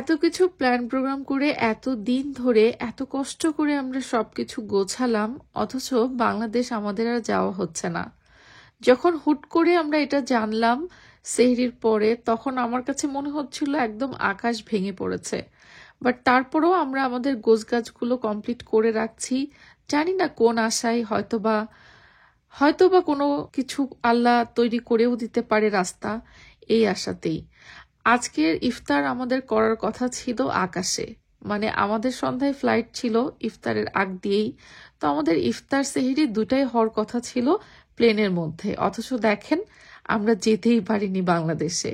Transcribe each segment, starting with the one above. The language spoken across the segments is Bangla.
এত কিছু প্ল্যান প্রোগ্রাম করে এত দিন ধরে এত কষ্ট করে আমরা সবকিছু গোছালাম, অথচ বাংলাদেশ আমাদের আর যাওয়া হচ্ছে না। যখন হুট করে আমরা এটা জানলাম সেহরির পরে, তখন আমার কাছে মনে হচ্ছিল একদম আকাশ ভেঙে পড়েছে। বাট তারপরেও আমরা আমাদের গোছগাছগুলো কমপ্লিট করে রাখছি, জানি না কোন আশায়, হয়তোবা কোনো কিছু আল্লাহ তৈরি করেও দিতে পারে রাস্তা, এই আশাতেই। আজকের ইফতার আমাদের করার কথা ছিল আকাশে, মানে আমাদের সন্ধ্যায় ফ্লাইট ছিল ইফতারের আগ দিয়েই, তো আমাদের ইফতার সেহরি দুটাই হওয়ার কথা ছিল প্লেনের মধ্যে। অথচ দেখেন আমরা যেতেই পারিনি বাংলাদেশে,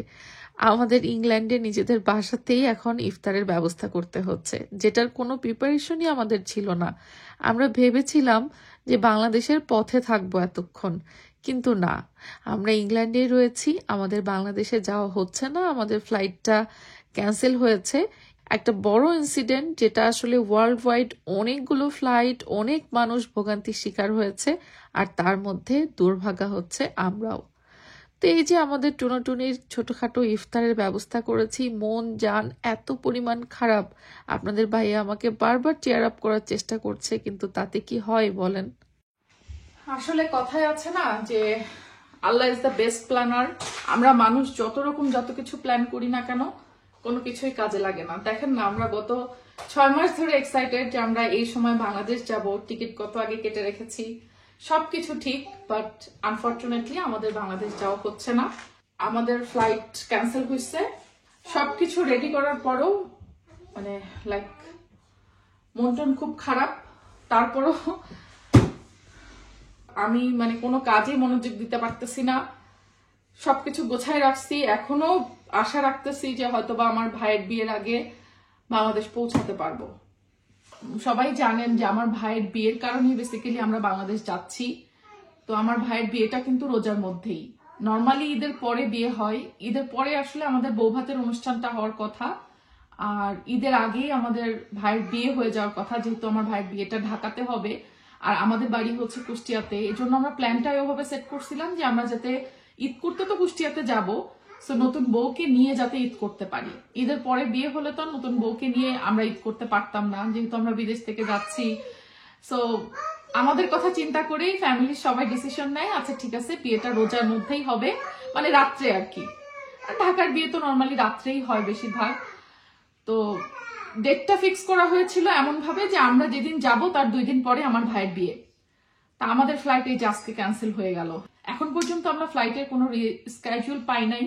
আমাদের ইংল্যান্ডে নিজেদের বাসাতেই এখন ইফতারের ব্যবস্থা করতে হচ্ছে, যেটার কোনো প্রিপারেশনই আমাদের ছিল না। আমরা ভেবেছিলাম যে বাংলাদেশের পথে থাকবো এতক্ষণ, কিন্তু না, আমরা ইংল্যান্ডে রয়েছি, আমাদের বাংলাদেশে যাওয়া হচ্ছে না, আমাদের ফ্লাইটটা ক্যান্সেল হয়েছে। একটা বড় ইনসিডেন্ট, যেটা আসলে ওয়ার্ল্ড ওয়াইড অনেকগুলো ফ্লাইট, অনেক মানুষ ভোগান্তির শিকার হয়েছে, আর তার মধ্যে দুর্ভাগা হচ্ছে আমরাও। তো এই যে আমাদের টুনাটুনির ছোটখাটো ইফতারের ব্যবস্থা করেছি, মন জান এত পরিমাণ খারাপ। আপনাদের ভাইয়া আমাকে বারবার চেয়ার আপ করার চেষ্টা করছে, কিন্তু তাতে কি হয় বলেন? আসলে কথায় আছে না যে আল্লাহ ইজ দ্য বেস্ট প্ল্যানার। আমরা মানুষ যত কিছু প্ল্যান করি না কেন, কোনো কিছুই কাজে লাগে না। দেখেন না, আমরা গত 6 মাস ধরে এক্সাইটেড যে আমরা এই সময় বাংলাদেশ যাব, টিকিট কত আগে কেটে রেখেছি, সবকিছু ঠিক, বাট আনফরচুনেটলি আমাদের বাংলাদেশ যাওয়া হচ্ছে না। আমাদের ফ্লাইট ক্যান্সেল হয়েছে। সবকিছু রেডি করার পরও মানে লাইক মন খুব খারাপ। তারপরও আমি মানে কোনো কাজে মনোযোগ দিতে পারতেছি না, সবকিছু গোছায় রাখছি। এখনো আশা রাখতেছি যে হয়তোবা আমার ভাইয়ের বিয়ের আগে বাংলাদেশ পৌঁছাতে পারবো। সবাই জানেন যে আমার ভাইয়ের বিয়ের কারণে বেসিক্যালি আমরা বাংলাদেশ যাচ্ছি। তো আমার ভাইয়ের বিয়েটা কিন্তু রোজার মধ্যেই, নর্মালি ঈদের পরে বিয়ে হয়। ঈদের পরে আসলে আমাদের বৌভাতের অনুষ্ঠানটা হওয়ার কথা, আর ঈদের আগেই আমাদের ভাইয়ের বিয়ে হয়ে যাওয়ার কথা, যেহেতু আমার ভাইয়ের বিয়েটা ঢাকাতে হবে আর আমাদের বাড়ি হচ্ছে কুষ্টিয়াতে। এই জন্য আমরা প্ল্যানটা ওভাবে সেট করছিলাম যে আমরা যাতে ঈদ করতে তো কুষ্টিয়াতে যাব, সো নতুন বউকে নিয়ে যাতে ঈদ করতে পারি। ঈদের পরে বিয়ে হলে তো নতুন বউকে নিয়ে আমরা ঈদ করতে পারতাম না, যেহেতু আমরা বিদেশ থেকে যাচ্ছি। সো আমাদের কথা চিন্তা করেই ফ্যামিলির সবাই ডিসিশন নেয়, আচ্ছা ঠিক আছে বিয়েটা রোজার মধ্যেই হবে, মানে রাত্রে আর কি। ঢাকার বিয়ে তো নর্মালি রাত্রেই হয় বেশিরভাগ। তো ডেটটা ফিক্স করা হয়েছিল এমন ভাবে যে আমরা যেদিন যাব তার 2 দিন পরে আমার ভাইয়ের বিয়ে। তা আমাদের ফ্লাইট এই আজকে ক্যান্সেল হয়ে গেল। এখন পর্যন্ত আমরা ফ্লাইটের কোনো স্কেডিউল পাই নাই।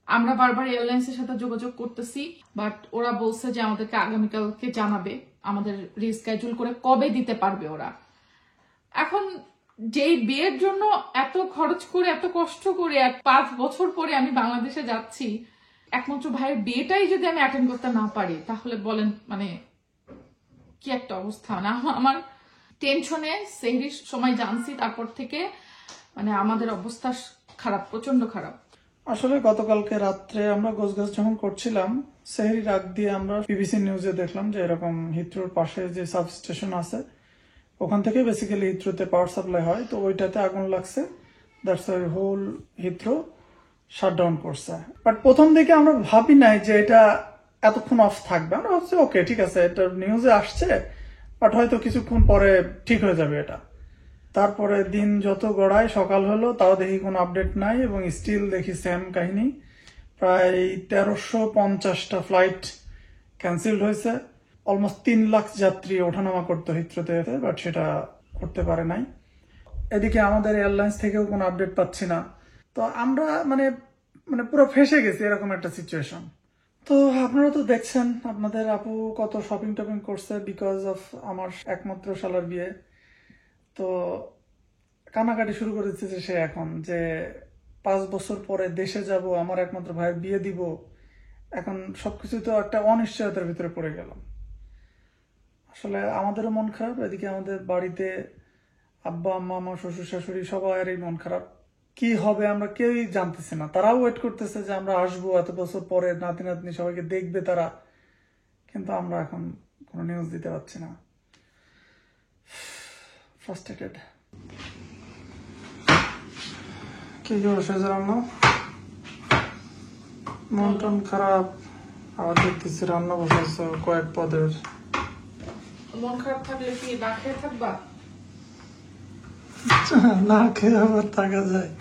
আমরা বারবার এয়ারলাইন্সের সাথে যোগাযোগ করতেছি, বাট ওরা বলছে যে আমাদেরকে আগামীকালকে জানাবে আমাদের রিস্কেডিউল করে কবে দিতে পারবে ওরা। এখন যেই বিয়ের জন্য এত খরচ করে এত কষ্ট করে 5 বছর পরে আমি বাংলাদেশে যাচ্ছি, একমাত্র ভাইয়ের বিয়েটাই যদি আমি অ্যাটেন্ড করতে না পারি, তাহলে বলেন মানে কি একটা অবস্থা না। আমার টেনশনে সেহরির সময় জানছি, তারপর থেকে মানে আমাদের অবস্থা খারাপ, প্রচন্ড খারাপ। আসলে গতকালকে রাত্রে আমরা গোছগাছ যখন করছিলাম, সেহরির আগ দিয়ে আমরা বিবিসি নিউজে দেখলাম যে এরকম হিথ্রোর পাশে যে সাব স্টেশন আছে, ওখান থেকে বেসিক্যালি হিথ্রোতে পাওয়ার সাপ্লাই হয়, তো ওইটাতে আগুন লাগছে। That's why whole Heathrow shutdown করছে। বাট প্রথম দিকে আমরা ভাবি নাই যে এটা এতক্ষণ অফ থাকবে। আমরা ভাবছি ওকে ঠিক আছে, এটা নিউজে আসছে, বাট হয়তো কিছুক্ষণ পরে ঠিক হয়ে যাবে এটা। তারপরে দিন যত গড়ায় সকাল হলো, তাও দেখি কোনো আপডেট নাই, এবং স্টিল দেখি সেম কাহিনী। প্রায় 1350টা ফ্লাইট ক্যান্সেল হয়েছে। অলমোস্ট 3 লাখ যাত্রী ওঠানামা করতো হিথ্রোতে, বাট সেটা করতে পারে নাই। এদিকে আমাদের এয়ারলাইন্স থেকেও কোনো আপডেট পাচ্ছি না। তো আমরা মানে পুরো ফেসে গেছি, এরকম একটা সিচুয়েশন। তো আপনারা তো দেখছেন, আপনাদের আপু কত শপিং টপিং করছে বিকজ অফ আমার একমাত্র শালার বিয়ে। তো কানাকাটি শুরু করে দিচ্ছে সে এখন, যে 5 বছর পরে দেশে যাব, আমার একমাত্র ভাইয়ের বিয়ে দিব। এখন সবকিছু তো একটা অনিশ্চয়তার ভিতরে পড়ে গেলাম। আসলে আমাদেরও মন খারাপ, এদিকে আমাদের বাড়িতে আব্বা আম্মা, আমার শ্বশুর শাশুড়ি সবারই মন খারাপ। কি হবে আমরা কেউই জানতেছি না। তারাও ওয়েট করতেছে যে আমরা আসবো এত বছর পরে, নাতি নাতনি সবাইকে দেখবে তারা, কিন্তু আমরা এখন কোনো নিউজ দিতে পারছি না। ফ্রাস্ট্রেটেড। কি করছে জানো, মন টন খারাপ। আবার দেখতেছি রান্না বসাইছো কয়েক পদের। মন খারাপ থাকলে কি না খেয়ে থাকবা? না খেয়ে আবার থাকা যায়?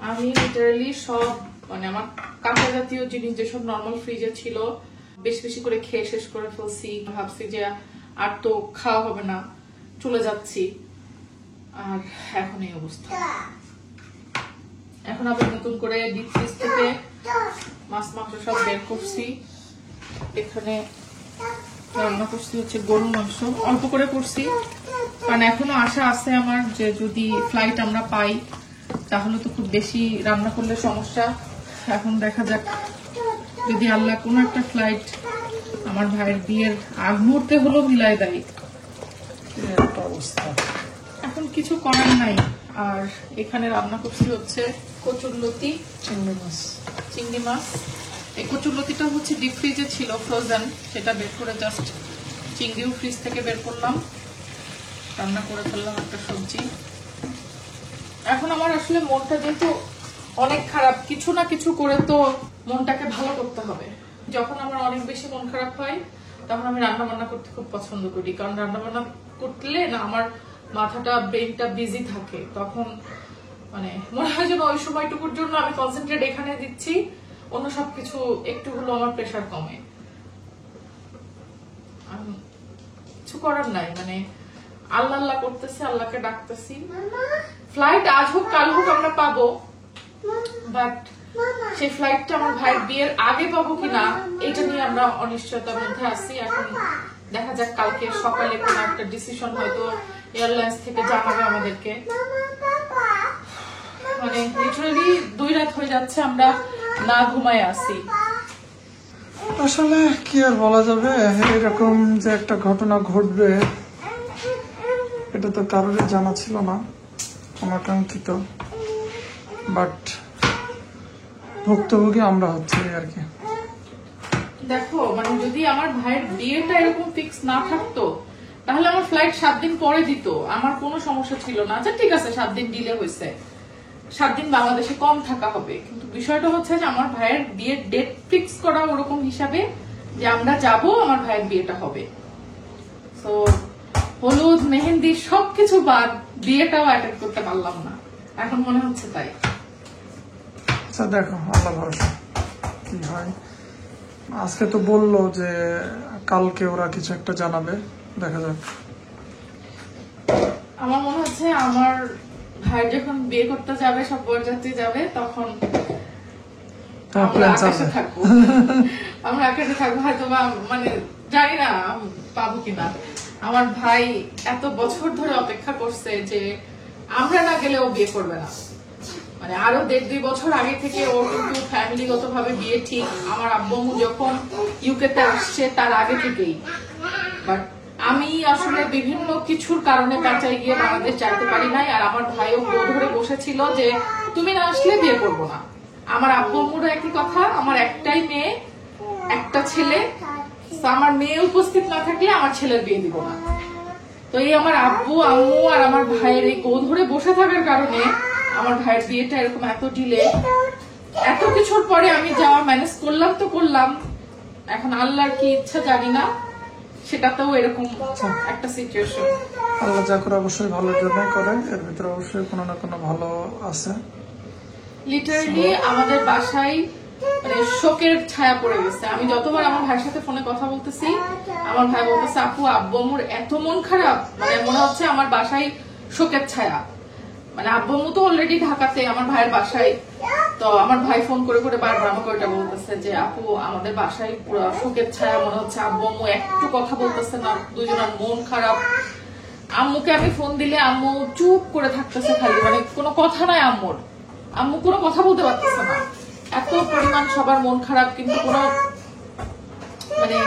আমি লিটারালি সব মানে আমার কাঁচা জাতীয় জিনিস যেসব নর্মাল ফ্রিজে ছিল বেশি বেশি করে খেয়ে শেষ করে ফেলছি। ভাবছি যে আর তো খাওয়া হবে না, চলে যাচ্ছি, আর এখন এই অবস্থা। এখন আবার নতুন করে ডিপ ফ্রিজ থেকে মাছ মাংস সব বের করছি। এখানে রান্না করছি হচ্ছে গরুর মাংস, অল্প করে করছি কারণ এখনো আশা আছে আমার যে যদি ফ্লাইট আমরা পাই তাহলে তো খুব বেশি রান্না করলে সমস্যা। এখন দেখা যাক, যদি আল্লাহ কোনো একটা ফ্লাইট আমার ভাইয়ের বিয়ের আগ মুহূর্তে হলো মিলাই দেয়, একটা অবস্থা। এখন কিছু করার নাই। আর এখানে রান্না করছি হচ্ছে কচুরলতি, চিংড়ি মাছ। এই কচুরলতিটা হচ্ছে ডিপ ফ্রিজে ছিল ফ্রোজেন, সেটা বের করে জাস্ট চিংড়িও ফ্রিজ থেকে বের করলাম, রান্না করে ফেললাম একটা সবজি। এখন আমার আসলে মনটা যেহেতু অনেক খারাপ, কিছু না কিছু করে তো মনটাকে ভালো করতে হবে। যখন আমার অনেক বেশি মন খারাপ হয় তখন আমি রান্না বান্না করতে খুব পছন্দ করি, কারণ রান্না বান্না করলে না আমার মাথাটা ব্রেনটা বিজি থাকে। তখন মানে মনে হয় যেন ওই সময়টুকুর জন্য আমি কনসেন্ট্রেট এখানে দিচ্ছি, অন্য সবকিছু একটু হলো আমার প্রেশার কমে। কিছু করার নাই, মানে আল্লাহ আল্লাহ করতেছি, আল্লাহকে ডাকতেছি। ফ্লাইট আজ হোক কাল হোক আমরা পাবো, বাট সেই ফ্লাইটটা আমার ভাইয়ের বিয়ের আগে পাবো কিনা এটা নিয়ে আমরা অনিশ্চয়তার মধ্যে আছি। এখন দেখা যাক, কালকে সকালে কোনো একটা ডিসিশন হয়তো এয়ারলাইন্স থেকে জানাবে আমাদেরকে। মানে লিটারালি 2 রাত হয়ে যাচ্ছে আমরা না ঘুমায় আছি। আসলে কি আর বলা যাবে, এরকম যে একটা ঘটনা ঘটবে এটা তো কারোরই জানা ছিল না, অনাকাঙ্ক্ষিত। বাট ভুক্তভোগী আমরা হচ্ছি আর কি। দেখো মানে যদি আমার ভাইয়ের বিয়েটা এরকম ফিক্স না থাকতো তাহলে আমার ফ্লাইট 7 দিন পরে দিত, আমার কোনো সমস্যা ছিল না। আচ্ছা ঠিক আছে, 7 দিন ডিলে হয়েছে, 7 দিন বাংলাদেশে কম থাকা হবে, কিন্তু বিষয়টা হচ্ছে যে আমার ভাইয়ের বিয়ের ডেট ফিক্স করা ওরকম হিসাবে যে আমরা যাব, আমার ভাইয়ের বিয়েটা হবে। তো হলুদ মেহেন্দি সবকিছু বাদ, বিয়েটাও অ্যাটেন্ড করতে পারলাম না, এখন মনে হচ্ছে তাই। আচ্ছা দেখো, আল্লাহ ভরসা কি হয়। আজকে তো বললো যে কালকে ওরা কিছু একটা জানাবে, দেখা যাক। আমার মনে হচ্ছে আমার ভাই যখন বিয়ে করতে যাবে, সব বরযাত্রী যাবে, তখন আমরা আকাশে থাকবো। আমরা আকাশে থাকবো হয়তো, বা মানে জানি না পাবো কিনা। আমার ভাই এত বছর ধরে অপেক্ষা করছে যে আমরা না গেলে ও বিয়ে করবে না, মানে আরো 1.5-2 বছর আগে থেকে ওর কিন্তু ফ্যামিলিগত ভাবে বিয়ে ঠিক। আমার আব্বু যখন ইউকে তে আসছে তার আগে থেকেই, বাট আমি আসলে বিভিন্ন কিছুর কারণে পেঁচাই গিয়ে বাংলাদেশ যাইতে পারি নাই। আর আমার ভাইও ধরে বসেছিল যে তুমি না আসলে বিয়ে করবো না। আমার আব্বু আম্মুরও একই কথা, আমার একটাই মেয়ে, একটা ছেলে, আমার মেয়ে উপস্থিত না থাকলে আমার ছেলের বিয়ে দিব না। তো এই আমার আব্বু আম্মু আর আমার ভাইয়ের এই ধরে বসে থাকার কারণে আমার ভাইয়ের বিয়েটা এরকম এত ডিলে। এত কিছুর পরে আমি যাওয়া ম্যানেজ করলাম তো করলাম, এখন আল্লাহর কি ইচ্ছা জানি না, সেটাতেও এরকম একটা সিচুয়েশন। আল্লাহ যা করে অবশ্যই ভালোর জন্যই করে, এর ভিতরে অবশ্যই কোনো না কোনো ভালো আছে। লিটারালি আমাদের বাসায় মানে শোকের ছায়া পড়ে গেছে। আমি যতবার আমার ভাইয়ের সাথে ফোনে কথা বলতেছি, আমার ভাই বলতেছে আপু আব্বু আম্মুর এত মন খারাপ, মানে মনে হচ্ছে আমার বাসায় শোকের ছায়া। মানে আব্বু আম্মু তো অলরেডি ঢাকাতে, আমার ভাইয়ের বাসায়। তো আমার ভাই ফোন করে করে বারবার আমাকে ওইটা বলতেছে যে আপু আমাদের বাসায় পুরো শোকের ছায়া, মনে হচ্ছে আব্বু আম্মু একটু কথা বলতেছে না, দুজনের মন খারাপ। আম্মুকে আমি ফোন দিলে আম্মু চুপ করে থাকতেছে খালি, মানে কোনো কথা নাই আম্মুর, আম্মু কোনো কথা বলতে পারতেছে না। এত পরিমাণ সবার মন খারাপ, কিন্তু কোনো মানে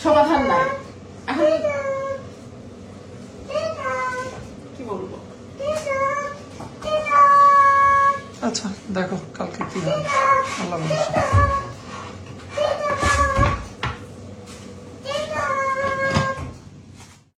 সমাধান নাই। এখন কি বলবো? আচ্ছা দেখো কালকে কি হয়, আল্লাহ ভরসা।